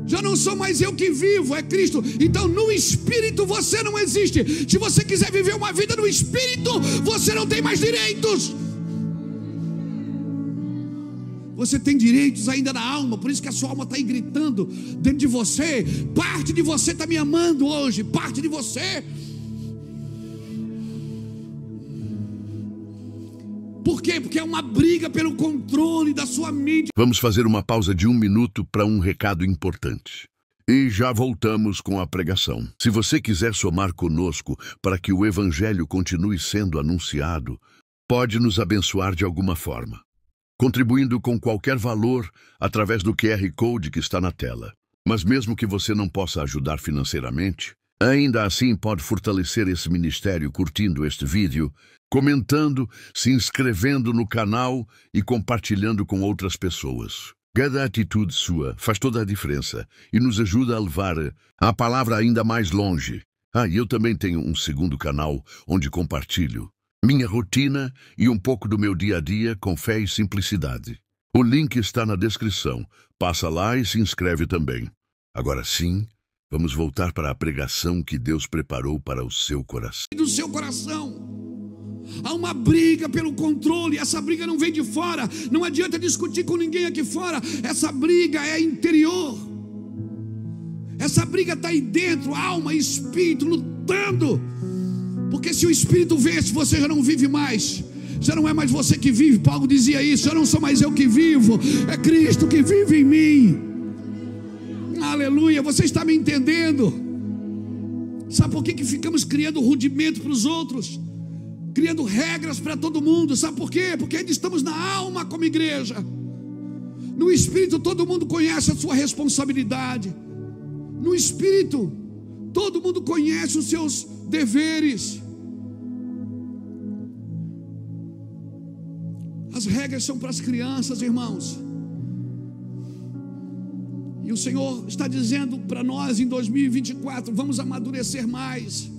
Já não sou mais eu que vivo, é Cristo. Então no Espírito você não existe. Se você quiser viver uma vida no Espírito, você não tem mais direitos. Você tem direitos ainda na alma, por isso que a sua alma está aí gritando dentro de você. Parte de você está me amando hoje, parte de você. Por quê? Porque é uma briga pelo controle da sua mente. Vamos fazer uma pausa de 1 minuto para um recado importante. E já voltamos com a pregação. Se você quiser somar conosco para que o Evangelho continue sendo anunciado, pode nos abençoar de alguma forma, contribuindo com qualquer valor através do QR Code que está na tela. Mas mesmo que você não possa ajudar financeiramente, ainda assim pode fortalecer esse ministério curtindo este vídeo, comentando, se inscrevendo no canal e compartilhando com outras pessoas. Cada atitude sua faz toda a diferença e nos ajuda a levar a palavra ainda mais longe. E eu também tenho um segundo canal onde compartilho minha rotina e um pouco do meu dia a dia com fé e simplicidade. O link está na descrição. Passa lá e se inscreve também. Agora sim, vamos voltar para a pregação que Deus preparou para o seu coração. Do seu coração. Há uma briga pelo controle. Essa briga não vem de fora. Não adianta discutir com ninguém aqui fora. Essa briga é interior. Essa briga está aí dentro, alma e espírito lutando. Porque se o espírito vence, você já não vive mais. Já não é mais você que vive. Paulo dizia isso. Já não sou mais eu que vivo, é Cristo que vive em mim. Aleluia. Você está me entendendo? Sabe por que ficamos criando rudimento para os outros? Criando regras para todo mundo. Sabe por quê? Porque ainda estamos na alma como igreja. No espírito todo mundo conhece a sua responsabilidade. No espírito todo mundo conhece os seus deveres. As regras são para as crianças, irmãos. E o Senhor está dizendo para nós em 2024, vamos amadurecer mais.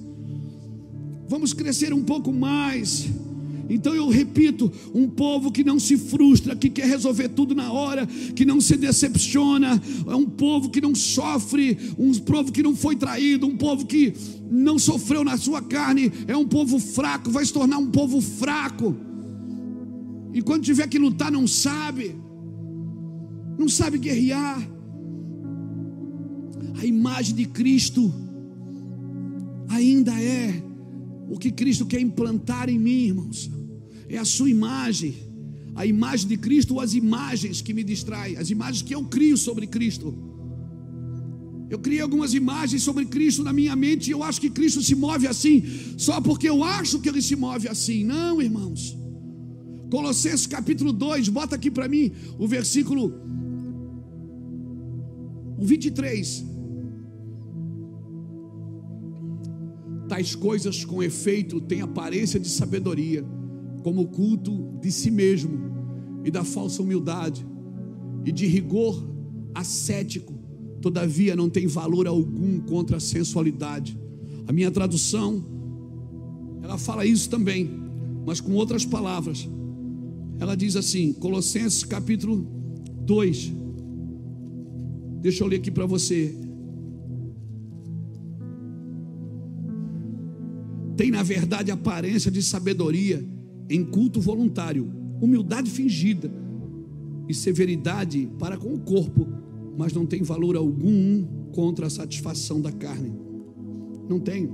Vamos crescer um pouco mais. Então eu repito, um povo que não se frustra, que quer resolver tudo na hora, que não se decepciona, é um povo que não sofre, um povo que não foi traído, um povo que não sofreu na sua carne, é um povo fraco, vai se tornar um povo fraco. E quando tiver que lutar não sabe guerrear. A imagem de Cristo ainda é o que Cristo quer implantar em mim, irmãos. É a sua imagem, a imagem de Cristo, ou as imagens que me distraem, as imagens que eu crio sobre Cristo. Eu criei algumas imagens sobre Cristo na minha mente e eu acho que Cristo se move assim, só porque eu acho que Ele se move assim. Não, irmãos. Colossenses capítulo 2, bota aqui para mim o versículo 23. Tais coisas com efeito têm aparência de sabedoria, como o culto de si mesmo e da falsa humildade e de rigor ascético, todavia não tem valor algum contra a sensualidade. A minha tradução, ela fala isso também, mas com outras palavras. Ela diz assim, Colossenses capítulo 2, deixa eu ler aqui para você. Tem na verdade aparência de sabedoria em culto voluntário, humildade fingida e severidade para com o corpo, mas não tem valor algum contra a satisfação da carne. Não tem.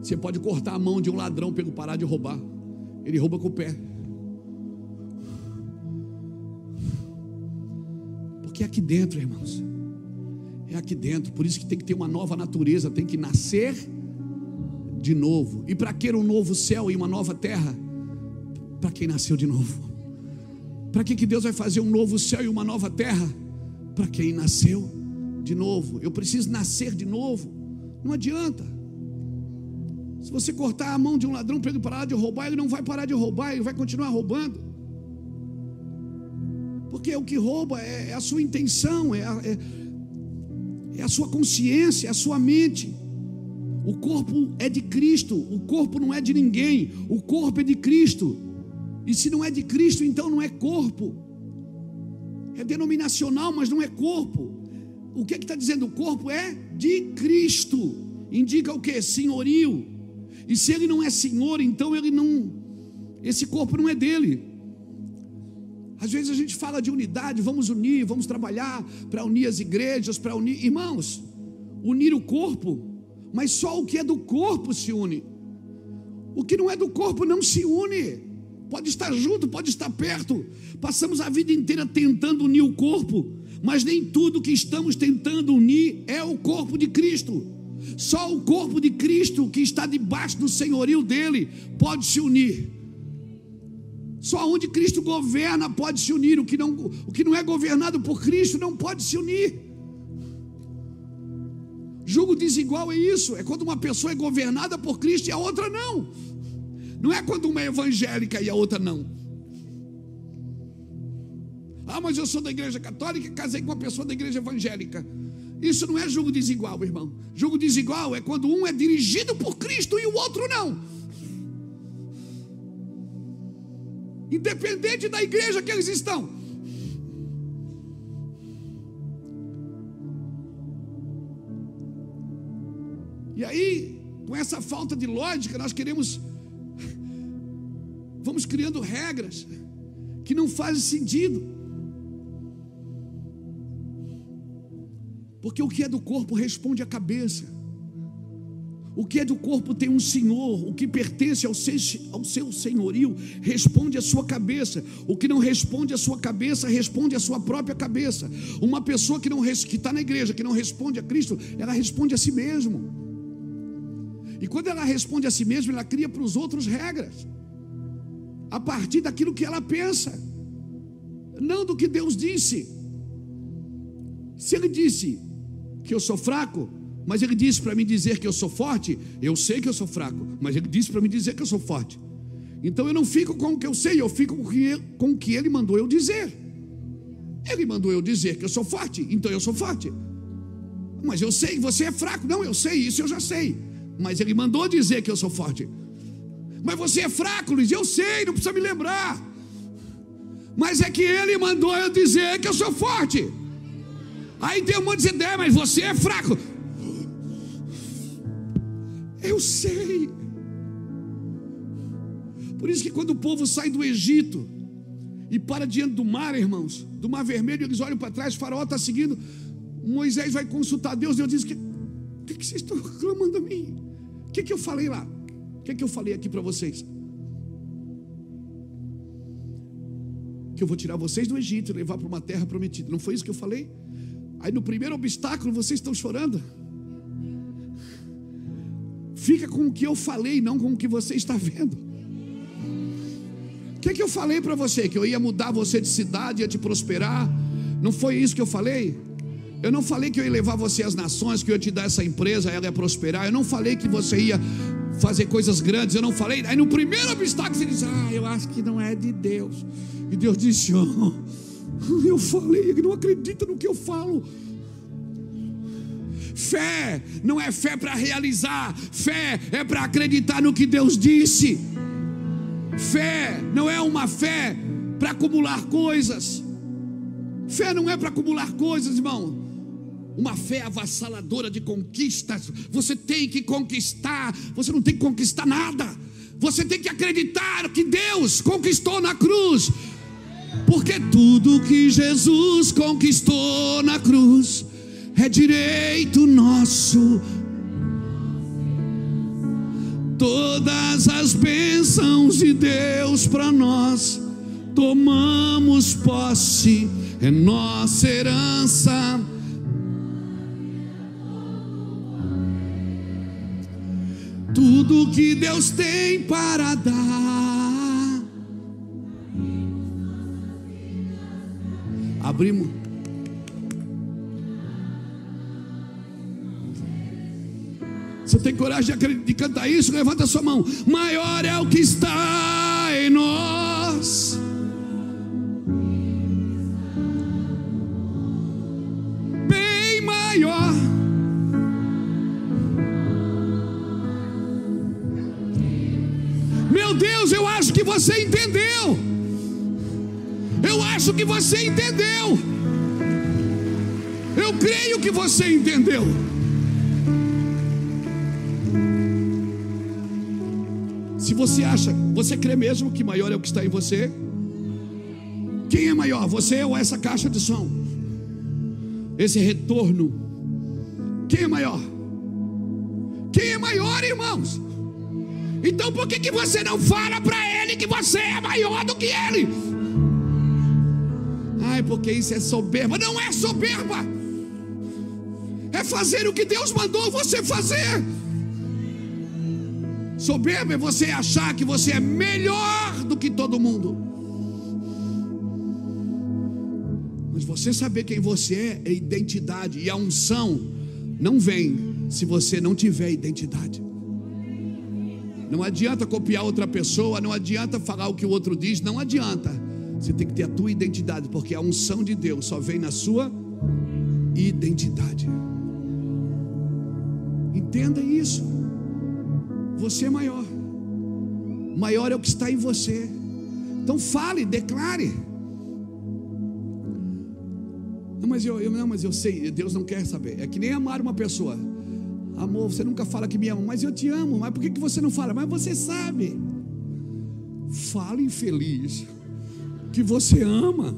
Você pode cortar a mão de um ladrão para ele parar de roubar. Ele rouba com o pé. Porque é aqui dentro, irmãos. É aqui dentro. Por isso que tem que ter uma nova natureza. Tem que nascer de novo. E para que um novo céu e uma nova terra? Para quem nasceu de novo. Para que Deus vai fazer um novo céu e uma nova terra? Para quem nasceu de novo. Eu preciso nascer de novo. Não adianta. Se você cortar a mão de um ladrão para ele parar de roubar, ele não vai parar de roubar, ele vai continuar roubando. Porque o que rouba é a sua intenção, é a sua consciência, é a sua mente. O corpo é de Cristo, o corpo não é de ninguém, o corpo é de Cristo. E se não é de Cristo, então não é corpo. É denominacional, mas não é corpo. O que está dizendo? O corpo é de Cristo. Indica o que? Senhorio. E se ele não é senhor, então ele não, esse corpo não é dele. Às vezes a gente fala de unidade, vamos unir, vamos trabalhar para unir as igrejas, para unir, irmãos, unir o corpo, mas só o que é do corpo se une. O que não é do corpo não se une. Pode estar junto, pode estar perto. Passamos a vida inteira tentando unir o corpo, mas nem tudo que estamos tentando unir é o corpo de Cristo. Só o corpo de Cristo, que está debaixo do senhorio dele, pode se unir. Só onde Cristo governa pode se unir. O que não é governado por Cristo não pode se unir. Julgo desigual é isso. É quando uma pessoa é governada por Cristo e a outra não. Não é quando uma é evangélica e a outra não. Ah, mas eu sou da igreja católica e casei com uma pessoa da igreja evangélica. Isso não é julgo desigual, irmão. Julgo desigual é quando um é dirigido por Cristo e o outro não. Independente da igreja que eles estão. E aí, com essa falta de lógica, nós vamos criando regras que não fazem sentido. Porque o que é do corpo responde à cabeça. O que é do corpo tem um senhor. O que pertence ao seu senhorio responde à sua cabeça. O que não responde à sua cabeça responde à sua própria cabeça. Uma pessoa que está na igreja, que não responde a Cristo, ela responde a si mesmo. E quando ela responde a si mesma, ela cria para os outros regras a partir daquilo que ela pensa, não do que Deus disse. Se Ele disse que eu sou fraco, mas Ele disse para mim dizer que eu sou forte, eu sei que eu sou fraco, mas Ele disse para mim dizer que eu sou forte. Então eu não fico com o que eu sei, eu fico com o que Ele mandou eu dizer. Ele mandou eu dizer que eu sou forte, então eu sou forte. Mas eu sei, você é fraco. Não, eu sei, isso eu já sei. Mas Ele mandou dizer que eu sou forte. Mas você é fraco, Luiz, eu sei, não precisa me lembrar. Mas é que Ele mandou eu dizer que eu sou forte. Aí tem um monte de ideia, mas você é fraco. Eu sei. Por isso que quando o povo sai do Egito e para diante do mar, irmãos, do mar vermelho, eles olham para trás, o faraó está seguindo, Moisés vai consultar Deus. Deus diz: o que vocês estão reclamando a mim? O que eu falei lá? O que eu falei aqui para vocês? Que eu vou tirar vocês do Egito e levar para uma terra prometida. Não foi isso que eu falei? Aí no primeiro obstáculo vocês estão chorando. Fica com o que eu falei, não com o que você está vendo. O que eu falei para você? Que eu ia mudar você de cidade, ia te prosperar. Não foi isso que eu falei? Eu não falei que eu ia levar você às nações, que eu ia te dar essa empresa, ela ia prosperar. Eu não falei que você ia fazer coisas grandes. Eu não falei. Aí no primeiro obstáculo você diz: eu acho que não é de Deus. E Deus disse: eu falei, ele não acredita no que eu falo. Fé não é fé para realizar, fé é para acreditar no que Deus disse. Fé não é uma fé para acumular coisas. Fé não é para acumular coisas, irmão. Uma fé avassaladora de conquistas. Você tem que conquistar. Você não tem que conquistar nada. Você tem que acreditar que Deus conquistou na cruz. Porque tudo que Jesus conquistou na cruz é direito nosso. Todas as bênçãos de Deus para nós, tomamos posse, é nossa herança. Tudo que Deus tem para dar. Abrimos. Você tem coragem de cantar isso? Levanta a sua mão. Maior é o que está em nós. Bem maior. Meu Deus, eu acho que você entendeu. Eu acho que você entendeu. Eu creio que você entendeu. Se você acha, você crê mesmo que maior é o que está em você? Quem é maior, você ou essa caixa de som? Esse retorno. Quem é maior? Quem é maior, irmãos? Então por que você não fala para ele que você é maior do que ele? Ai, porque isso é soberba. Não é soberba. É fazer o que Deus mandou você fazer. Soberba é você achar que você é melhor do que todo mundo. Mas você saber quem você é identidade. E a unção não vem se você não tiver identidade. Não adianta copiar outra pessoa, não adianta falar o que o outro diz, não adianta. Você tem que ter a tua identidade, porque a unção de Deus só vem na sua identidade. Entenda isso. Você é maior. Maior é o que está em você. Então fale, declare. Não, mas eu sei, Deus não quer saber. É que nem amar uma pessoa. Amor, você nunca fala que me ama, mas eu te amo. Mas por que você não fala? Mas você sabe. Fale, infeliz, que você ama.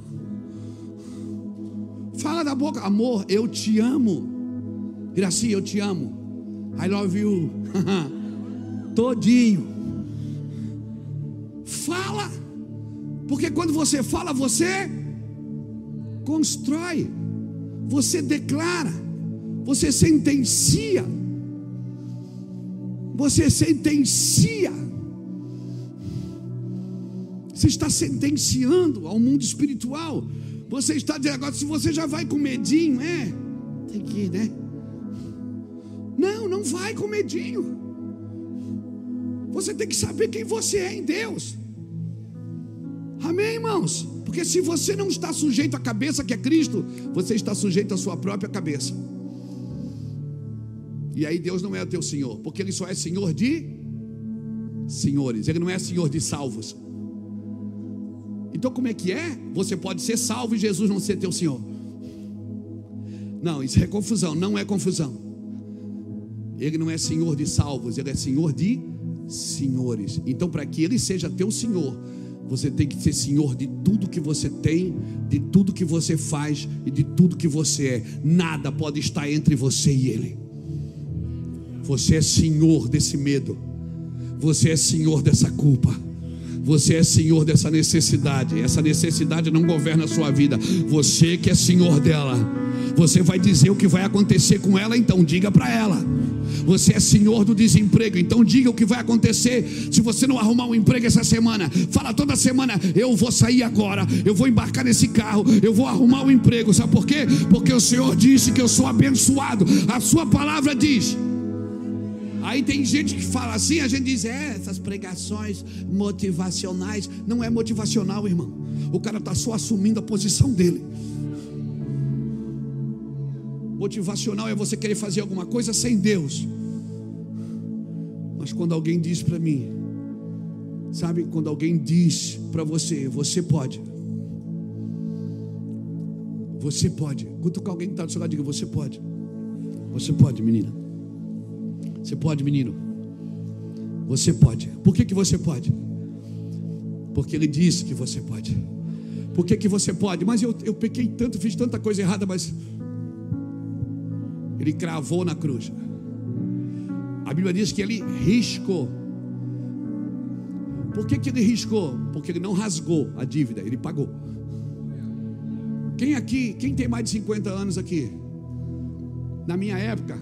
Fala da boca. Amor, eu te amo. Iraci, eu te amo. I love you. Todinho. Fala. Porque quando você fala, você constrói. Você declara. Você sentencia. Você sentencia. Você está sentenciando ao mundo espiritual. Você está dizendo agora, se você já vai com medinho, tem que ir, né? Não vai com medinho. Você tem que saber quem você é em Deus. Amém, irmãos? Porque se você não está sujeito à cabeça que é Cristo, você está sujeito à sua própria cabeça. E aí Deus não é o teu Senhor, porque Ele só é Senhor de senhores. Ele não é Senhor de salvos. Então como é que é? Você pode ser salvo e Jesus não ser teu Senhor. Não, isso é confusão, não é confusão. Ele não é Senhor de salvos, Ele é Senhor de senhores. Então para que Ele seja teu Senhor, você tem que ser Senhor de tudo que você tem, de tudo que você faz e de tudo que você é. Nada pode estar entre você e Ele. Você é Senhor desse medo. Você é Senhor dessa culpa. Você é Senhor dessa necessidade. Essa necessidade não governa a sua vida. Você que é Senhor dela. Você vai dizer o que vai acontecer com ela, então diga para ela. Você é Senhor do desemprego, então diga o que vai acontecer se você não arrumar um emprego essa semana. Fala toda semana, eu vou sair agora, eu vou embarcar nesse carro, eu vou arrumar um emprego. Sabe por quê? Porque o Senhor disse que eu sou abençoado. A sua palavra diz. Aí tem gente que fala assim, a gente diz, essas pregações motivacionais. Não é motivacional, irmão. O cara está só assumindo a posição dele. Motivacional é você querer fazer alguma coisa sem Deus. Mas quando alguém diz para mim, sabe, quando alguém diz para você, você pode. Você pode. Cutucar alguém que está do seu lado, diga, você pode. Você pode, menina. Você pode, menino. Você pode. Por que você pode? Porque Ele disse que você pode. Por que você pode? Mas eu pequei tanto, fiz tanta coisa errada, mas Ele cravou na cruz. A Bíblia diz que Ele riscou. Por que Ele riscou? Porque Ele não rasgou a dívida, Ele pagou. Quem aqui, quem tem mais de 50 anos aqui? Na minha época,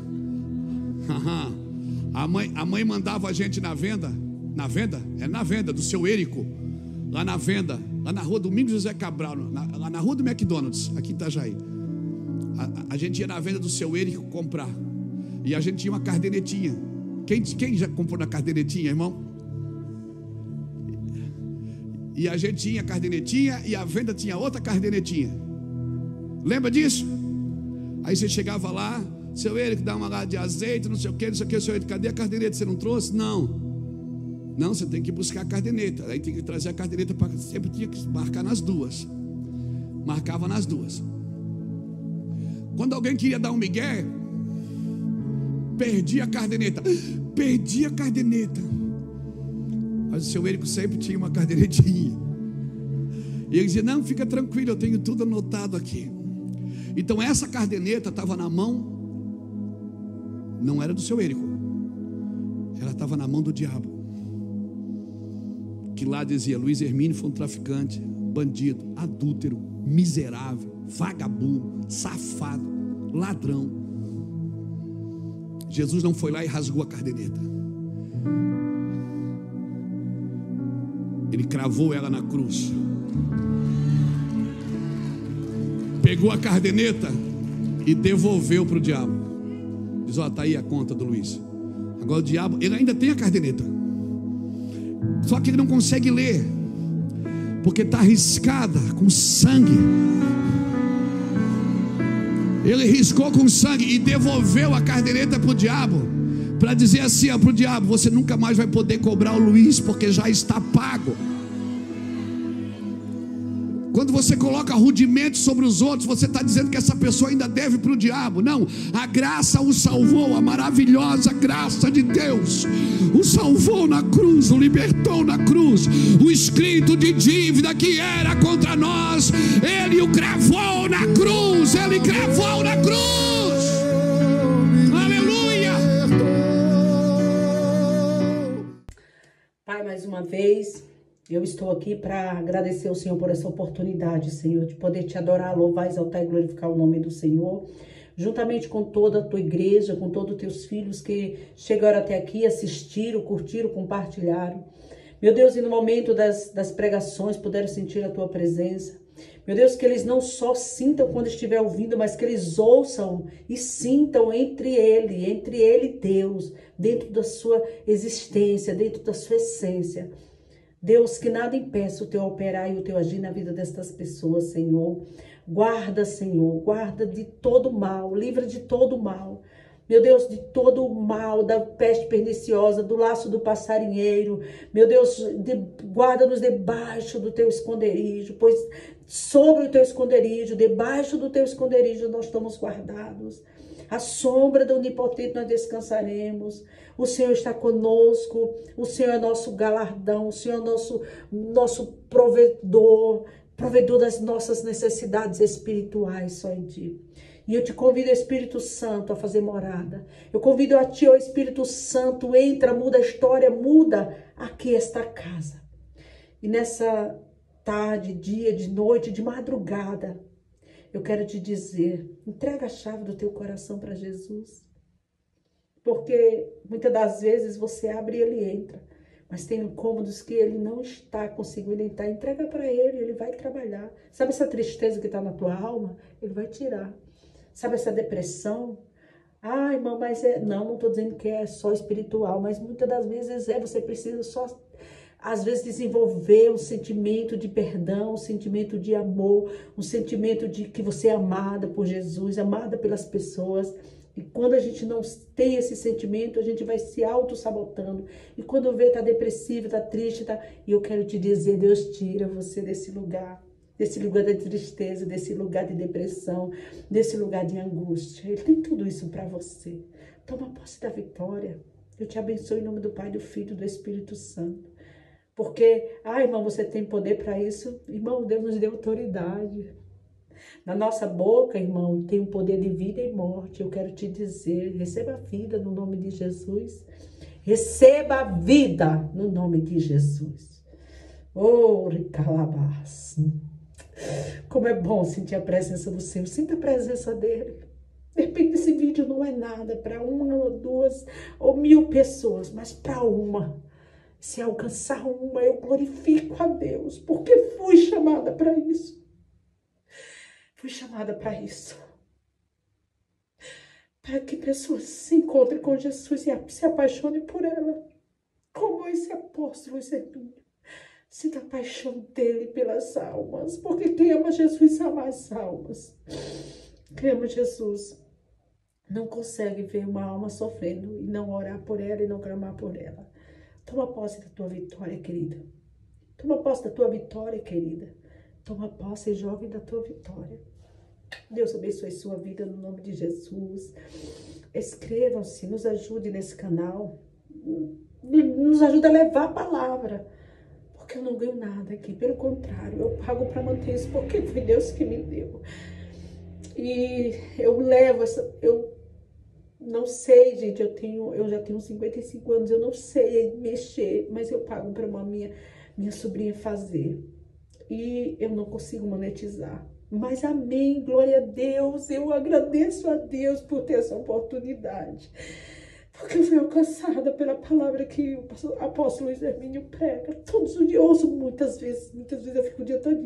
a mãe mandava a gente na venda, do seu Érico, lá na venda, lá na rua Domingos José Cabral, lá na rua do McDonald's, aqui em Itajaí. A gente ia na venda do seu Érico comprar, e a gente tinha uma cardenetinha. Quem já comprou na cardenetinha, irmão? E a gente tinha a cardenetinha e a venda tinha outra cardenetinha. Lembra disso? Aí você chegava lá, seu Érico, dá uma lá de azeite, não sei o que, seu Érico, cadê a caderneta? Você não trouxe? Não, você tem que buscar a caderneta. Aí tem que trazer a caderneta, sempre tinha que marcar nas duas. Marcava nas duas. Quando alguém queria dar um migué, perdia a caderneta. Mas o seu Érico sempre tinha uma cadernetinha. E ele dizia: não, fica tranquilo, eu tenho tudo anotado aqui. Então essa caderneta estava na mão, não era do seu Érico, ela estava na mão do diabo, que lá dizia: Luiz Hermínio foi um traficante, bandido, adúltero, miserável, vagabundo, safado, ladrão. Jesus não foi lá e rasgou a caderneta, ele cravou ela na cruz, pegou a caderneta e devolveu para o diabo. Diz: ó, está aí a conta do Luiz. Agora o diabo, ele ainda tem a caderneta, só que ele não consegue ler, porque está riscada com sangue. Ele riscou com sangue e devolveu a caderneta para o diabo, para dizer assim para o diabo: você nunca mais vai poder cobrar o Luiz, porque já está pago. Quando você coloca rudimentos sobre os outros, você está dizendo que essa pessoa ainda deve para o diabo. Não, a graça o salvou, a maravilhosa graça de Deus o salvou na cruz, o libertou na cruz. O escrito de dívida que era contra nós, ele o cravou na cruz, ele cravou na cruz. Aleluia. Pai, mais uma vez eu estou aqui para agradecer ao Senhor por essa oportunidade, Senhor, de poder te adorar, louvar, exaltar e glorificar o nome do Senhor, juntamente com toda a tua igreja, com todos os teus filhos que chegaram até aqui, assistiram, curtiram, compartilharam. Meu Deus, e no momento das pregações puderam sentir a tua presença. Meu Deus, que eles não só sintam quando estiver ouvindo, mas que eles ouçam e sintam entre ele e Deus, dentro da sua existência, dentro da sua essência. Deus, que nada impeça o teu operar e o teu agir na vida destas pessoas, Senhor. Guarda, Senhor, guarda de todo mal, livra de todo mal. Meu Deus, de todo o mal, da peste perniciosa, do laço do passarinheiro. Meu Deus, guarda-nos debaixo do teu esconderijo, pois sobre o teu esconderijo, debaixo do teu esconderijo nós estamos guardados. À sombra do Onipotente nós descansaremos. O Senhor está conosco, o Senhor é nosso galardão, o Senhor é nosso provedor das nossas necessidades espirituais, só em Ti. E eu te convido, Espírito Santo, a fazer morada. Eu convido a Ti, ó Espírito Santo, entra, muda a história, muda aqui esta casa. E nessa tarde, dia, de noite, de madrugada, eu quero te dizer, entrega a chave do teu coração para Jesus. Porque muitas das vezes você abre e ele entra. Mas tem cômodos que ele não está conseguindo entrar. Entrega para ele vai trabalhar. Sabe essa tristeza que está na tua alma? Ele vai tirar. Sabe essa depressão? Ah, irmã, mas não estou dizendo que é só espiritual, mas muitas das vezes você precisa só, às vezes, desenvolver um sentimento de perdão, um sentimento de amor, um sentimento de que você é amada por Jesus, amada pelas pessoas. E quando a gente não tem esse sentimento, a gente vai se auto-sabotando. E quando vê, está depressivo, está triste, E eu quero te dizer, Deus tira você desse lugar da tristeza, desse lugar de depressão, desse lugar de angústia. Ele tem tudo isso para você. Toma posse da vitória. Eu te abençoo em nome do Pai, do Filho e do Espírito Santo. Porque, irmão, você tem poder para isso? Irmão, Deus nos deu autoridade. Na nossa boca, irmão, tem o poder de vida e morte. Eu quero te dizer, receba a vida no nome de Jesus. Receba a vida no nome de Jesus. Oh, Ricalabás. Como é bom sentir a presença do Senhor. Sinta a presença dele. De repente esse vídeo não é nada para uma ou duas ou 1000 pessoas, mas para uma. Se alcançar uma, eu glorifico a Deus, porque fui chamada para isso. Fui chamada para isso. Para que pessoas se encontrem com Jesus e se apaixonem por ela. Como esse apóstolo Hermínio. Sinta a paixão dele pelas almas. Porque quem ama Jesus ama as almas. Quem ama Jesus não consegue ver uma alma sofrendo e não orar por ela e não clamar por ela. Toma posse da tua vitória, querida. Toma posse da tua vitória, querida. Toma posse e jogue da tua vitória. Deus abençoe sua vida no nome de Jesus. Inscrevam-se, nos ajude nesse canal. Nos ajude a levar a palavra. porque eu não ganho nada aqui. Pelo contrário, eu pago para manter isso, porque foi Deus que me deu. E eu levo eu não sei, gente, eu já tenho 55 anos, eu não sei mexer, mas eu pago para minha sobrinha fazer. E eu não consigo monetizar. Mas amém, glória a Deus, eu agradeço a Deus por ter essa oportunidade. Porque eu fui alcançada pela palavra que o apóstolo Luiz Hermínio prega. Todos os dias, eu ouço muitas vezes eu fico o dia todo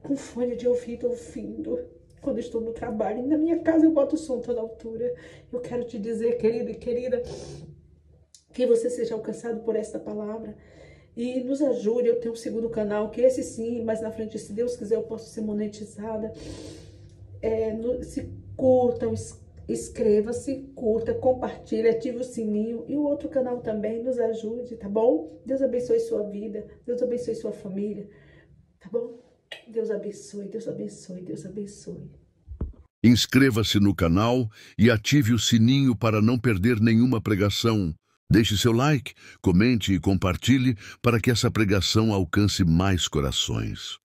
com fone de ouvido ouvindo. Quando eu estou no trabalho, e na minha casa eu boto o som toda altura. Eu quero te dizer, querido e querida, que você seja alcançado por esta palavra. E nos ajude, eu tenho um segundo canal, que esse sim, mas na frente, se Deus quiser, eu posso ser monetizada. Se curtam, inscreva-se, curta, compartilhe, ative o sininho. E o outro canal também, nos ajude, tá bom? Deus abençoe sua vida, Deus abençoe sua família, tá bom? Deus abençoe, Deus abençoe, Deus abençoe. Inscreva-se no canal e ative o sininho para não perder nenhuma pregação. Deixe seu like, comente e compartilhe para que essa pregação alcance mais corações.